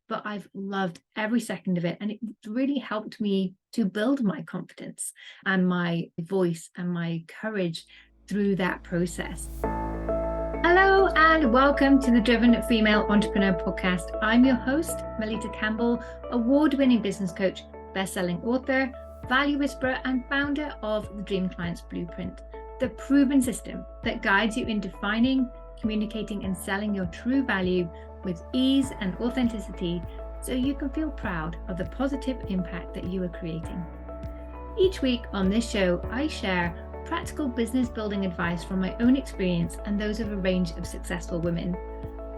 but I've loved every second of it. And it really helped me to build my confidence and my voice and my courage through that process. Hello and welcome to the Driven Female Entrepreneur Podcast. I'm your host, Melita Campbell, award-winning business coach, best-selling author, value whisperer, and founder of the Dream Clients Blueprint, the proven system that guides you in defining, communicating, and selling your true value with ease and authenticity so you can feel proud of the positive impact that you are creating. Each week on this show, I share practical business building advice from my own experience and those of a range of successful women.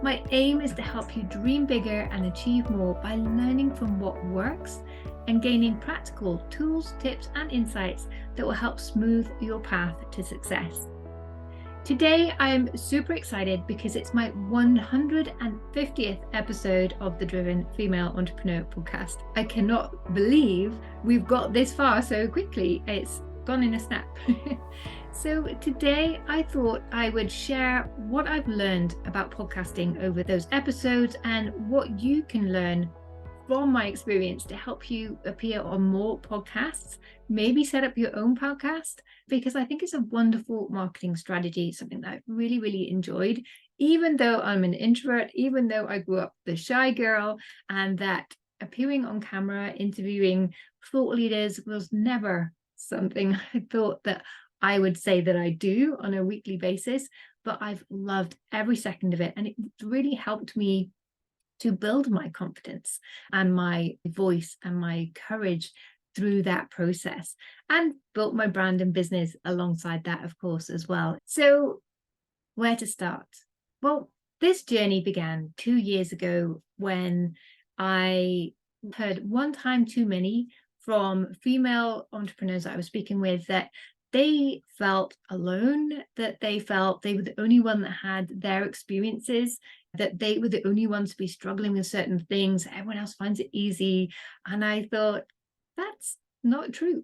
My aim is to help you dream bigger and achieve more by learning from what works and gaining practical tools, tips, and insights that will help smooth your path to success. Today, I am super excited because it's my 150th episode of the Driven Female Entrepreneur Podcast. I cannot believe we've got this far so quickly. It's gone in a snap. So today I thought I would share what I've learned about podcasting over those episodes and what you can learn from my experience to help you appear on more podcasts, maybe set up your own podcast, because I think it's a wonderful marketing strategy, something that I've really, really enjoyed, even though I'm an introvert, even though I grew up the shy girl, and that appearing on camera, interviewing thought leaders was never something I thought that I would say that I do on a weekly basis, but I've loved every second of it. And it really helped me to build my confidence and my voice and my courage through that process, and built my brand and business alongside that, of course, as well. So where to start? Well, this journey began 2 years ago when I heard one time too many from female entrepreneurs that I was speaking with that they felt alone, that they felt they were the only one that had their experiences, that they were the only ones to be struggling with certain things. Everyone else finds it easy. And I thought, that's not true.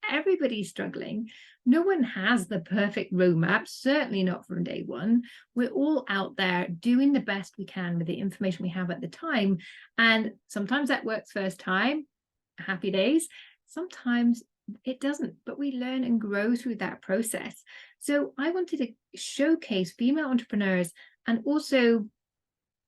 Everybody's struggling. No one has the perfect roadmap, certainly not from day one. We're all out there doing the best we can with the information we have at the time. And sometimes that works first time, happy days. Sometimes it doesn't, but we learn and grow through that process. So I wanted to showcase female entrepreneurs and also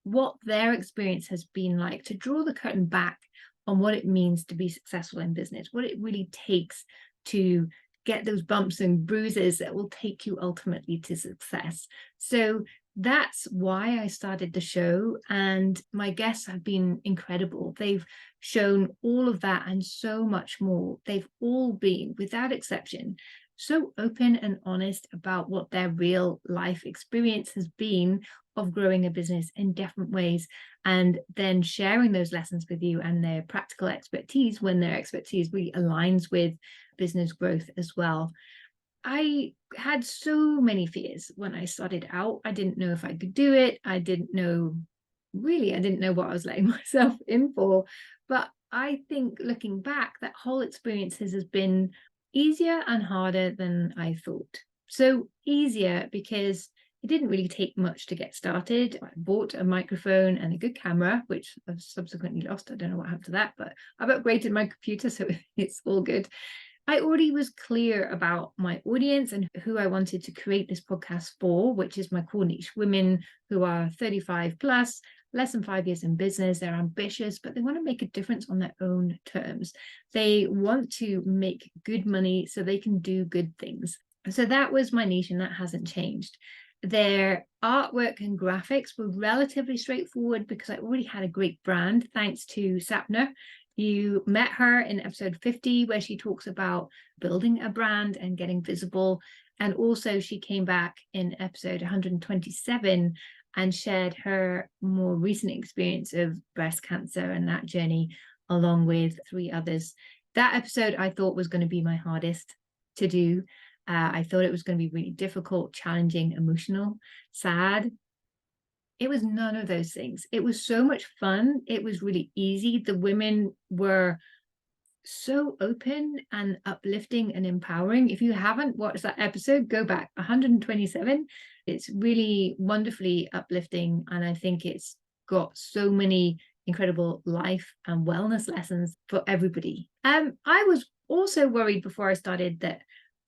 what their experience has been like, to draw the curtain back on what it means to be successful in business, what it really takes to get those bumps and bruises that will take you ultimately to success. So that's why I started the show, and my guests have been incredible. They've shown all of that and so much more. They've all been, without exception, so open and honest about what their real life experience has been of growing a business in different ways, and then sharing those lessons with you and their practical expertise when their expertise really aligns with business growth as well. I had so many fears when I started out. I didn't know if I could do it. I didn't know what I was letting myself in for. But I think looking back, that whole experience has been easier and harder than I thought. So easier because it didn't really take much to get started. I bought a microphone and a good camera, which I've subsequently lost. I don't know what happened to that, but I've upgraded my computer, so it's all good. I already was clear about my audience and who I wanted to create this podcast for, which is my core niche, women who are 35 plus, less than 5 years in business. They're ambitious, but they want to make a difference on their own terms. They want to make good money so they can do good things. So that was my niche, and that hasn't changed. Their artwork and graphics were relatively straightforward because I already had a great brand, thanks to Sapna. You met her in episode 50, where she talks about building a brand and getting visible. And also she came back in episode 127 and shared her more recent experience of breast cancer and that journey, along with 3 others. That episode I thought was going to be my hardest to do. I thought it was going to be really difficult, challenging, emotional, sad. It was none of those things. It was so much fun. It was really easy. The women were so open and uplifting and empowering. If you haven't watched that episode, go back, 127. It's really wonderfully uplifting. And I think it's got so many incredible life and wellness lessons for everybody. I was also worried before I started that,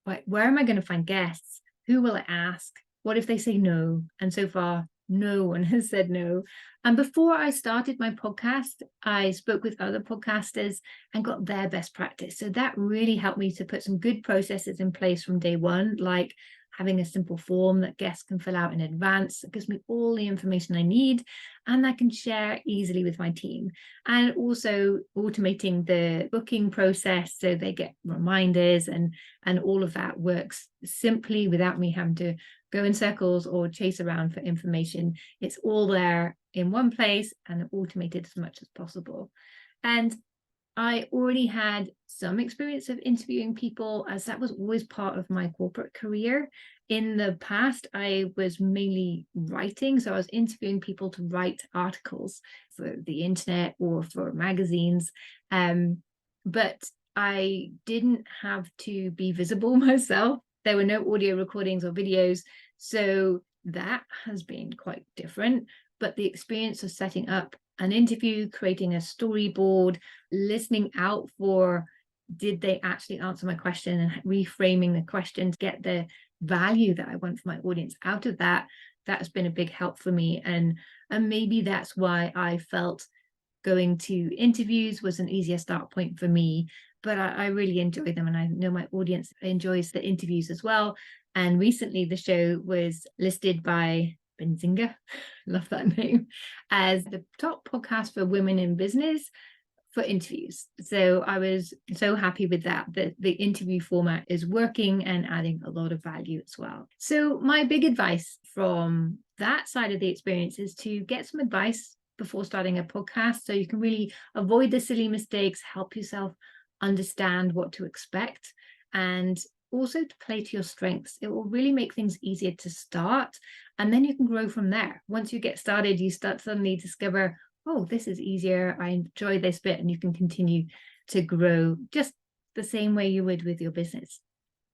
right, where am I going to find guests? Who will I ask? What if they say no? And so far, no one has said no. And before I started my podcast, I spoke with other podcasters and got their best practice. So that really helped me to put some good processes in place from day one, like having a simple form that guests can fill out in advance. It gives me all the information I need and I can share easily with my team. And also automating the booking process so they get reminders and all of that works simply without me having to go in circles or chase around for information. It's all there in one place and automated as much as possible. And I already had some experience of interviewing people, as that was always part of my corporate career. In the past, I was mainly writing. So I was interviewing people to write articles for the internet or for magazines. But I didn't have to be visible myself. There were no audio recordings or videos. So that has been quite different. But the experience of setting up an interview, creating a storyboard, listening out for, did they actually answer my question, and reframing the question to get the value that I want for my audience out of that, that has been a big help for me. And maybe that's why I felt going to interviews was an easier start point for me. But I really enjoy them, and I know my audience enjoys the interviews as well. And recently the show was listed by Benzinga, love that name, as the top podcast for women in business for interviews. So I was so happy with that the interview format is working and adding a lot of value as well. So my big advice from that side of the experience is to get some advice before starting a podcast so you can really avoid the silly mistakes, help yourself understand what to expect, and also to play to your strengths. It will really make things easier to start, and then you can grow from there. Once you get started, you start suddenly discover, oh, this is easier, I enjoy this bit, and you can continue to grow just the same way you would with your business.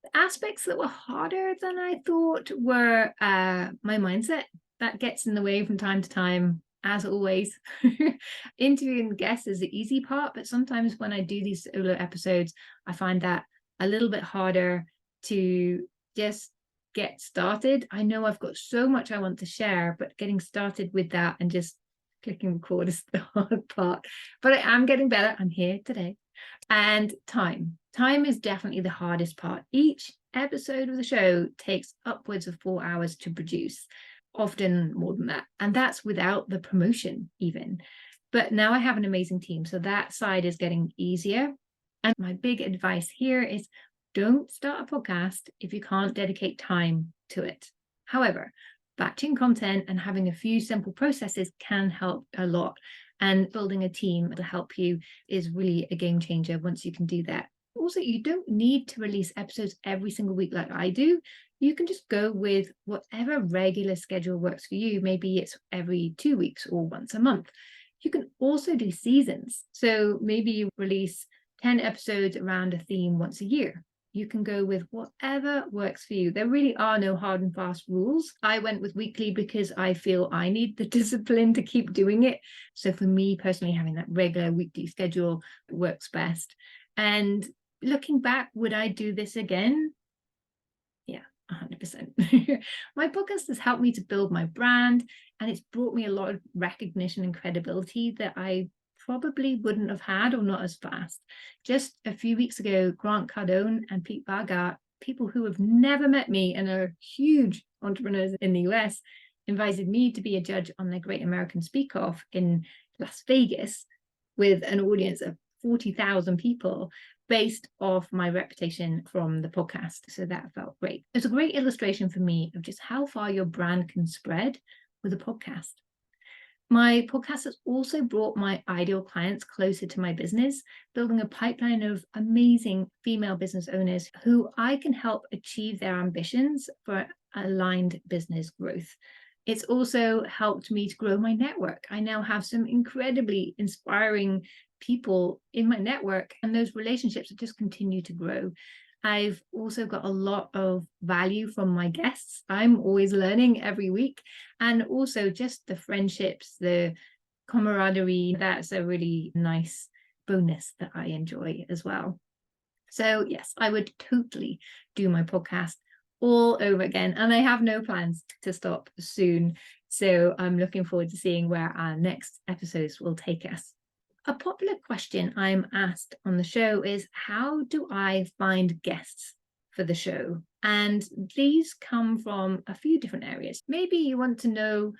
The aspects that were harder than I thought were my mindset. That gets in the way from time to time, as always. Interviewing guests is the easy part, but sometimes when I do these solo episodes, I find that a little bit harder to just get started. I know I've got so much I want to share, but getting started with that and just clicking record is the hard part. But I am getting better. I'm here today. And time is definitely the hardest part. Each episode of the show takes upwards of 4 hours to produce, often more than that. And that's without the promotion even. But now I have an amazing team, so that side is getting easier. And my big advice here is don't start a podcast if you can't dedicate time to it. However, batching content and having a few simple processes can help a lot. And building a team to help you is really a game changer once you can do that. Also, you don't need to release episodes every single week like I do. You can just go with whatever regular schedule works for you. Maybe it's every 2 weeks or once a month. You can also do seasons. So maybe you release 10 episodes around a theme once a year. You can go with whatever works for you. There really are no hard and fast rules. I went with weekly because I feel I need the discipline to keep doing it. So for me personally, having that regular weekly schedule works best. And looking back, would I do this again? Yeah, 100%. My podcast has helped me to build my brand, and it's brought me a lot of recognition and credibility that I probably wouldn't have had, or not as fast. Just a few weeks ago, Grant Cardone and Pete Varga, people who have never met me and are huge entrepreneurs in the US, invited me to be a judge on their Great American Speak Off in Las Vegas with an audience of 40,000 people based off my reputation from the podcast. So that felt great. It's a great illustration for me of just how far your brand can spread with a podcast. My podcast has also brought my ideal clients closer to my business, building a pipeline of amazing female business owners who I can help achieve their ambitions for aligned business growth. It's also helped me to grow my network. I now have some incredibly inspiring people in my network, and those relationships have just continued to grow. I've also got a lot of value from my guests. I'm always learning every week. And also just the friendships, the camaraderie. That's a really nice bonus that I enjoy as well. So yes, I would totally do my podcast all over again, and I have no plans to stop soon. So I'm looking forward to seeing where our next episodes will take us. A popular question I'm asked on the show is, how do I find guests for the show? And these come from a few different areas. Maybe you want to know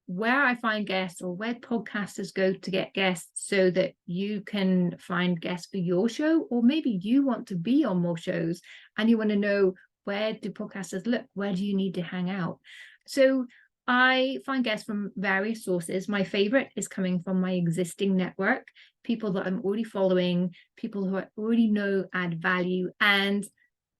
where I find guests or where podcasters go to get guests so that you can find guests for your show, or maybe you want to be on more shows and you want to know, where do podcasters look? Where do you need to hang out? So I find guests from various sources. My favorite is coming from my existing network, people that I'm already following, people who I already know add value. And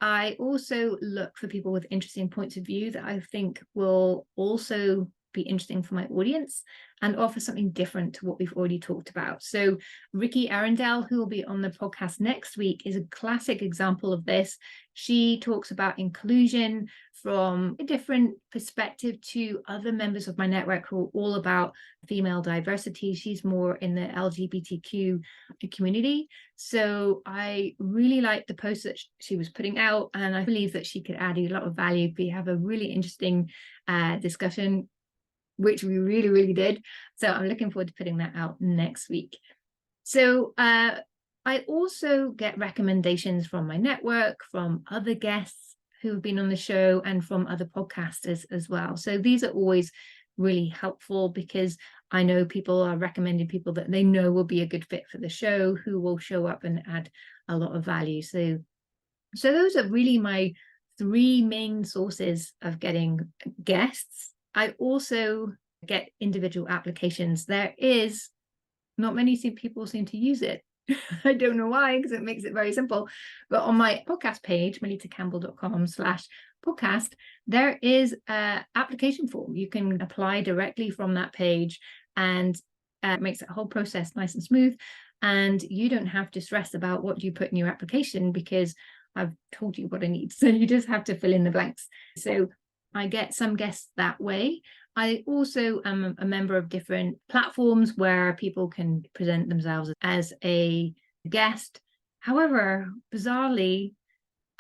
I also look for people with interesting points of view that I think will also be interesting for my audience and offer something different to what we've already talked about. So Ricky Arundel, who will be on the podcast next week, is a classic example of this. She talks about inclusion from a different perspective to other members of my network who are all about female diversity. She's more in the LGBTQ community. So I really like the post that she was putting out, and I believe that she could add a lot of value. We have a really interesting discussion, which we really, really did. So I'm looking forward to putting that out next week. So I also get recommendations from my network, from other guests who have been on the show, and from other podcasters as well. So these are always really helpful because I know people are recommending people that they know will be a good fit for the show, who will show up and add a lot of value. So those are really my three main sources of getting guests. I also get individual applications. There is not many people seem to use it. I don't know why, because it makes it very simple. But on my podcast page, melitacampbell.com/podcast, there is an application form. You can apply directly from that page, and it makes that whole process nice and smooth. And you don't have to stress about what you put in your application, because I've told you what I need. So you just have to fill in the blanks. So I get some guests that way. I also am a member of different platforms where people can present themselves as a guest. However, bizarrely,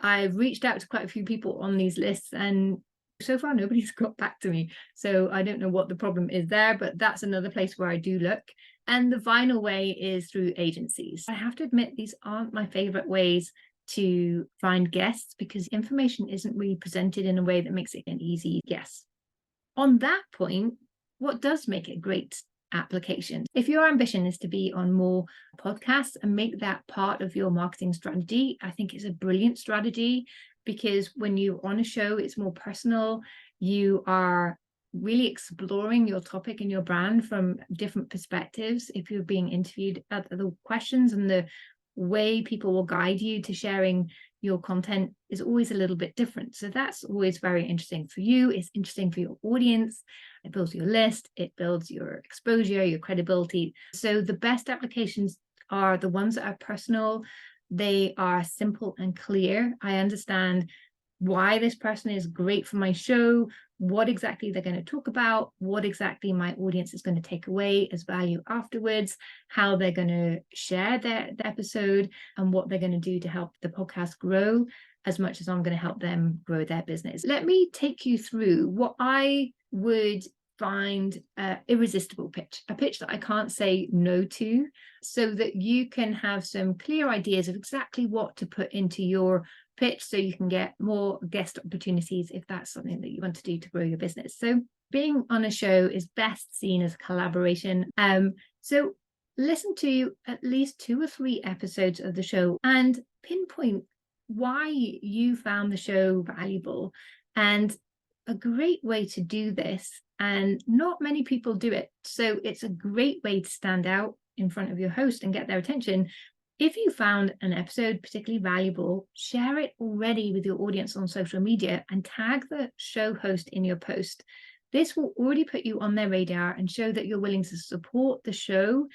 I've reached out to quite a few people on these lists, and so far nobody's got back to me. So I don't know what the problem is there, but that's another place where I do look. And the final way is through agencies. I have to admit, these aren't my favorite ways to find guests, because information isn't really presented in a way that makes it an easy guess. On that point, what does make it a great application? If your ambition is to be on more podcasts and make that part of your marketing strategy, I think it's a brilliant strategy, because when you're on a show, it's more personal. You are really exploring your topic and your brand from different perspectives. If you're being interviewed, the questions and the way people will guide you to sharing your content is always a little bit different. So that's always very interesting for you. It's interesting for your audience. It builds your list. It builds your exposure, your credibility. So the best applications are the ones that are personal. They are simple and clear. I understand why this person is great for my show, what exactly they're going to talk about, what exactly my audience is going to take away as value afterwards, how they're going to share their episode, and what they're going to do to help the podcast grow as much as I'm going to help them grow their business. Let me take you through what I would find an irresistible pitch, a pitch that I can't say no to, so that you can have some clear ideas of exactly what to put into your pitch, so you can get more guest opportunities if that's something that you want to do to grow your business. So being on a show is best seen as a collaboration. So listen to at least 2 or 3 episodes of the show and pinpoint why you found the show valuable. And a great way to do this, and not many people do it, so it's a great way to stand out in front of your host and get their attention. If you found an episode particularly valuable, share it already with your audience on social media and tag the show host in your post. This will already put you on their radar and show that you're willing to support the show,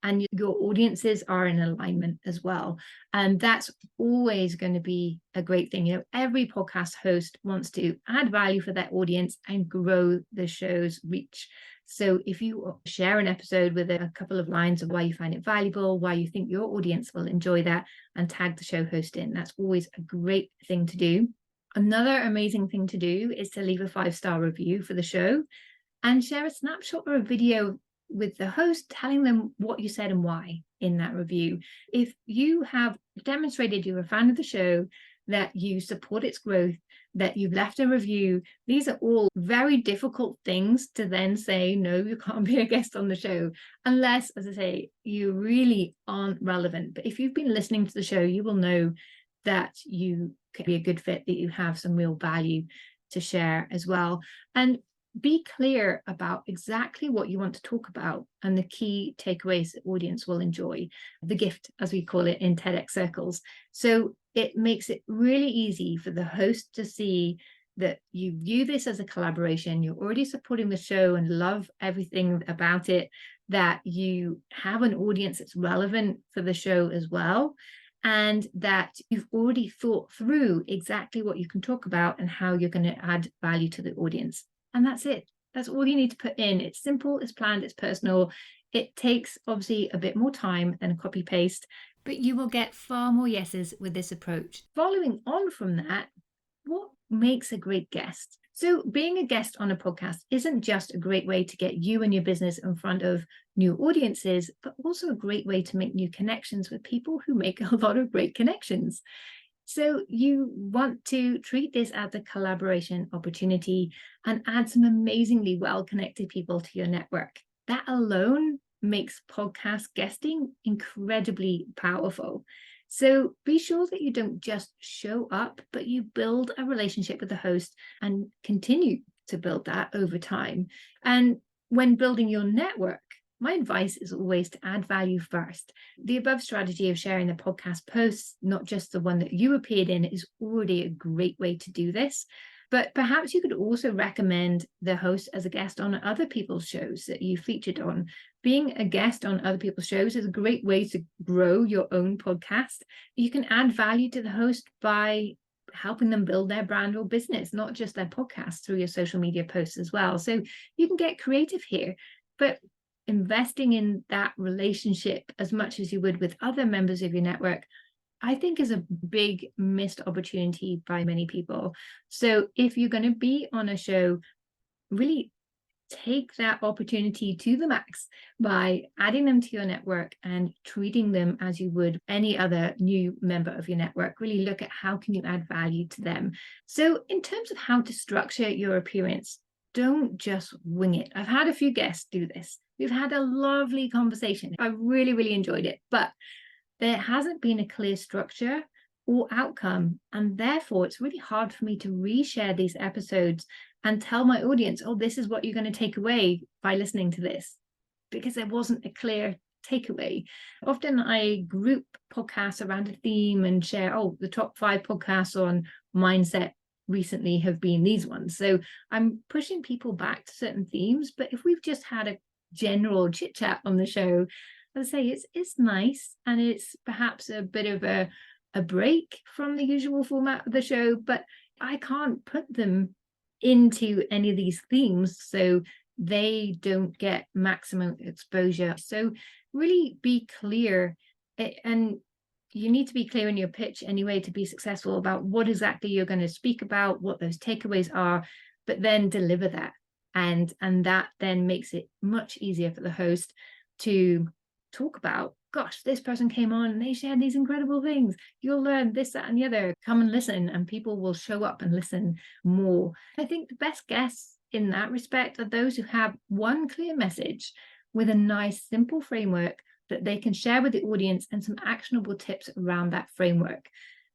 and your audiences are in alignment as well. And that's always going to be a great thing. You know, every podcast host wants to add value for their audience and grow the show's reach. So if you share an episode with a couple of lines of why you find it valuable, why you think your audience will enjoy that, and tag the show host in, that's always a great thing to do. Another amazing thing to do is to leave a 5-star review for the show and share a snapshot or a video with the host telling them what you said and why in that review. If you have demonstrated you're a fan of the show, that you support its growth, that you've left a review, these are all very difficult things to then say, no, you can't be a guest on the show, unless, as I say, you really aren't relevant. But if you've been listening to the show, you will know that you could be a good fit, that you have some real value to share as well. And be clear about exactly what you want to talk about and the key takeaways the audience will enjoy, the gift, as we call it in TEDx circles. So it makes it really easy for the host to see that you view this as a collaboration, you're already supporting the show and love everything about it, that you have an audience that's relevant for the show as well, and that you've already thought through exactly what you can talk about and how you're going to add value to the audience. And that's it. That's all you need to put in. It's simple, it's planned, it's personal. It takes obviously a bit more time than a copy paste, but you will get far more yeses with this approach. Following on from that, what makes a great guest? So being a guest on a podcast isn't just a great way to get you and your business in front of new audiences, but also a great way to make new connections with people who make a lot of great connections. So you want to treat this as a collaboration opportunity and add some amazingly well-connected people to your network. That alone makes podcast guesting incredibly powerful. So be sure that you don't just show up, but you build a relationship with the host and continue to build that over time. And when building your network, my advice is always to add value first. The above strategy of sharing the podcast posts, not just the one that you appeared in, is already a great way to do this. But perhaps you could also recommend the host as a guest on other people's shows that you featured on. Being a guest on other people's shows is a great way to grow your own podcast. You can add value to the host by helping them build their brand or business, not just their podcast, through your social media posts as well. So you can get creative here, but investing in that relationship as much as you would with other members of your network, I think, is a big missed opportunity by many people. So if you're going to be on a show, really take that opportunity to the max by adding them to your network and treating them as you would any other new member of your network. Really look at how can you add value to them. So in terms of how to structure your appearance, don't just wing it. I've had a few guests do this. We've had a lovely conversation. I really, really enjoyed it, but there hasn't been a clear structure or outcome. And therefore, it's really hard for me to reshare these episodes and tell my audience, oh, this is what you're going to take away by listening to this, because there wasn't a clear takeaway. Often I group podcasts around a theme and share, oh, the top 5 podcasts on mindset recently have been these ones. So I'm pushing people back to certain themes. But if we've just had a general chit chat on the show, as I say, it's nice, and it's perhaps a bit of a break from the usual format of the show, but I can't put them into any of these themes so they don't get maximum exposure. So really be clear, and you need to be clear in your pitch anyway to be successful about what exactly you're going to speak about, what those takeaways are, but then deliver that. And that then makes it much easier for the host to talk about, gosh, this person came on and they shared these incredible things. You'll learn this, that, and the other. Come and listen, and people will show up and listen more. I think the best guests in that respect are those who have one clear message with a nice, simple framework that they can share with the audience and some actionable tips around that framework.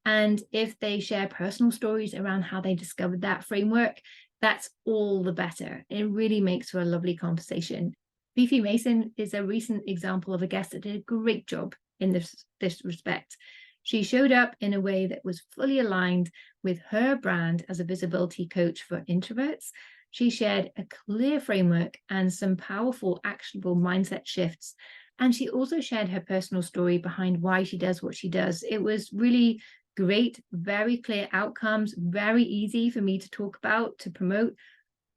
And if they share personal stories around how they discovered that framework, that's all the better. It really makes for a lovely conversation. Fifi Mason is a recent example of a guest that did a great job in this respect. She showed up in a way that was fully aligned with her brand as a visibility coach for introverts. She shared a clear framework and some powerful, actionable mindset shifts. And she also shared her personal story behind why she does what she does. It was really great, very clear outcomes, very easy for me to talk about, to promote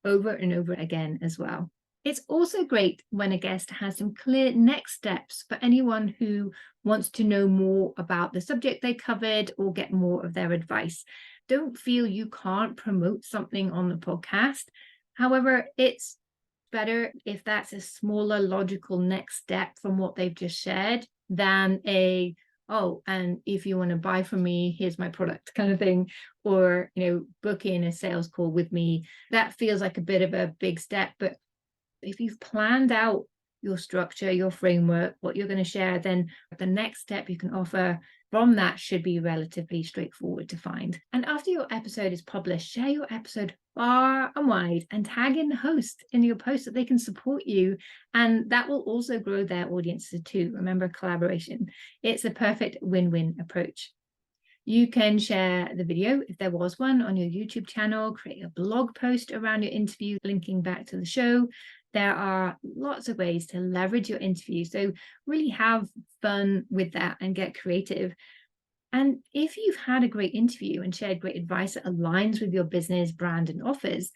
over and over again as well. It's also great when a guest has some clear next steps for anyone who wants to know more about the subject they covered or get more of their advice. Don't feel you can't promote something on the podcast. However, it's better if that's a smaller logical next step from what they've just shared than and if you want to buy from me, here's my product kind of thing, or book in a sales call with me. That feels like a bit of a big step, but if you've planned out your structure, your framework, what you're going to share, then the next step you can offer from that should be relatively straightforward to find. And after your episode is published, share your episode far and wide and tag in the host in your post so they can support you. And that will also grow their audiences too. Remember, collaboration. It's a perfect win-win approach. You can share the video, if there was one, on your YouTube channel, create a blog post around your interview, linking back to the show. There are lots of ways to leverage your interview. So really have fun with that and get creative. And if you've had a great interview and shared great advice that aligns with your business, brand, and offers,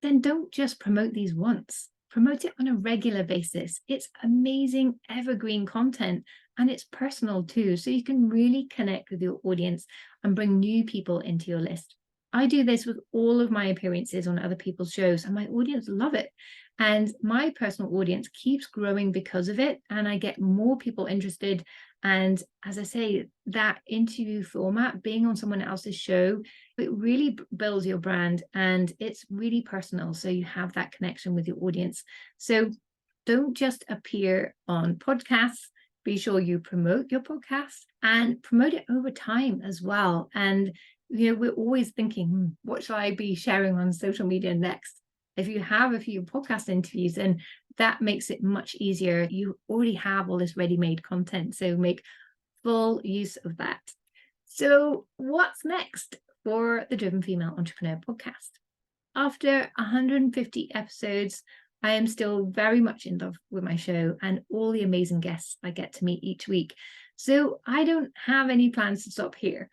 then don't just promote these once. Promote it on a regular basis. It's amazing, evergreen content, and it's personal too. So you can really connect with your audience and bring new people into your list. I do this with all of my appearances on other people's shows, and my audience love it. And my personal audience keeps growing because of it, and I get more people interested. And as I say, that interview format, being on someone else's show, it really builds your brand, and it's really personal. So you have that connection with your audience. So don't just appear on podcasts. Be sure you promote your podcast and promote it over time as well. And we're always thinking, what shall I be sharing on social media next? If you have a few podcast interviews, then that makes it much easier. You already have all this ready-made content, so make full use of that. So what's next for the Driven Female Entrepreneur podcast? After 150 episodes, I am still very much in love with my show and all the amazing guests I get to meet each week. So I don't have any plans to stop here,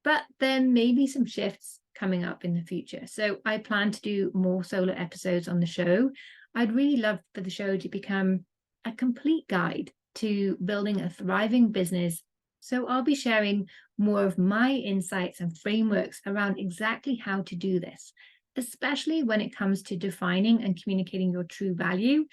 but there may be some shifts coming up in the future. So I plan to do more solo episodes on the show. I'd really love for the show to become a complete guide to building a thriving business. So I'll be sharing more of my insights and frameworks around exactly how to do this, especially when it comes to defining and communicating your true value,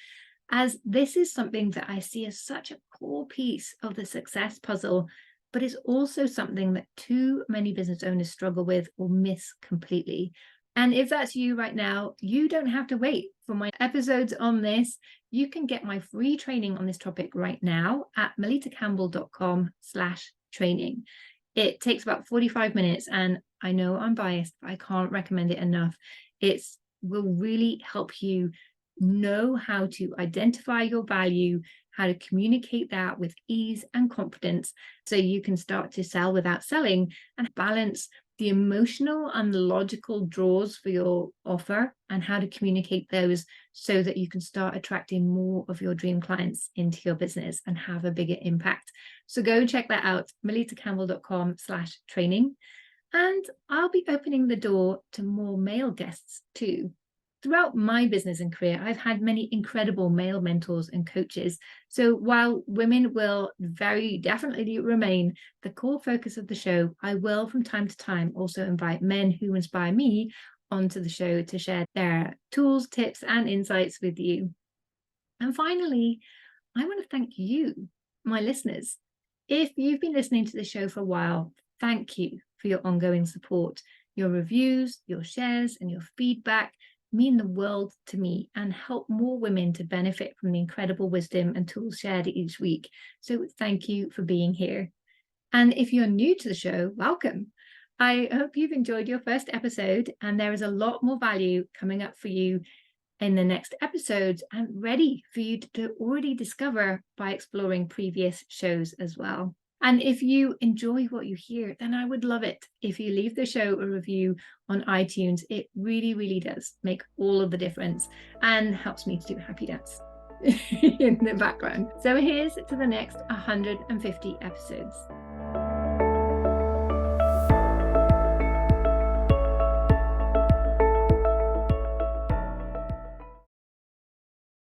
as this is something that I see as such a core piece of the success puzzle, but it's also something that too many business owners struggle with or miss completely. And if that's you right now, you don't have to wait for my episodes on this. You can get my free training on this topic right now at melitacampbell.com/training. It takes about 45 minutes, and I know I'm biased, but I can't recommend it enough. It will really help you know how to identify your value, how to communicate that with ease and confidence so you can start to sell without selling, and balance the emotional and logical draws for your offer and how to communicate those so that you can start attracting more of your dream clients into your business and have a bigger impact. So go check that out, melitacampbell.com/training. And I'll be opening the door to more male guests too. Throughout my business and career, I've had many incredible male mentors and coaches. So while women will very definitely remain the core focus of the show, I will from time to time also invite men who inspire me onto the show to share their tools, tips, and insights with you. And finally, I want to thank you, my listeners. If you've been listening to the show for a while, thank you for your ongoing support. Your reviews, your shares, and your feedback mean the world to me and help more women to benefit from the incredible wisdom and tools shared each week. So thank you for being here. And if you're new to the show, welcome. I hope you've enjoyed your first episode, and there is a lot more value coming up for you in the next episodes and ready for you to already discover by exploring previous shows as well. And if you enjoy what you hear, then I would love it if you leave the show a review on iTunes. It really, really does make all of the difference and helps me to do a happy dance in the background. So here's to the next 150 episodes.